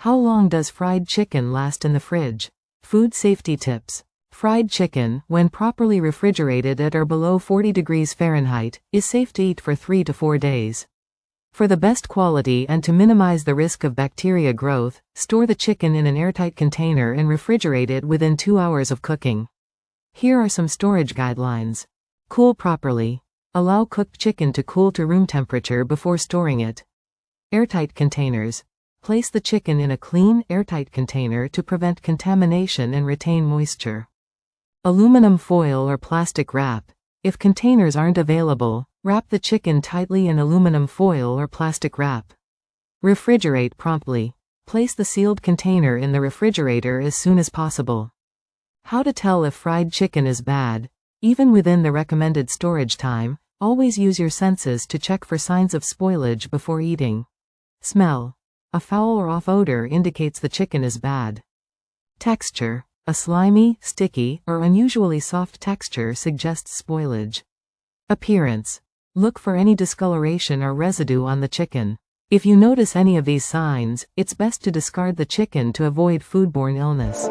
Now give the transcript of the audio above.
How long does fried chicken last in the fridge? Food safety tips. Fried chicken, when properly refrigerated at or below 40 degrees Fahrenheit, is safe to eat for 3 to 4 days. For the best quality and to minimize the risk of bacteria growth, store the chicken in an airtight container and refrigerate it within 2 hours of cooking. Here are some storage guidelines. Cool properly. Allow cooked chicken to cool to room temperature before storing it. Airtight containers. Place the chicken in a clean, airtight container to prevent contamination and retain moisture. Aluminum foil or plastic wrap. If containers aren't available, wrap the chicken tightly in aluminum foil or plastic wrap. Refrigerate promptly. Place the sealed container in the refrigerator as soon as possible. How to tell if fried chicken is bad? Even within the recommended storage time, always use your senses to check for signs of spoilage before eating. Smell. A foul or off odor indicates the chicken is bad. Texture. A slimy, sticky, or unusually soft texture suggests spoilage. Appearance. Look for any discoloration or residue on the chicken. If you notice any of these signs, it's best to discard the chicken to avoid foodborne illness.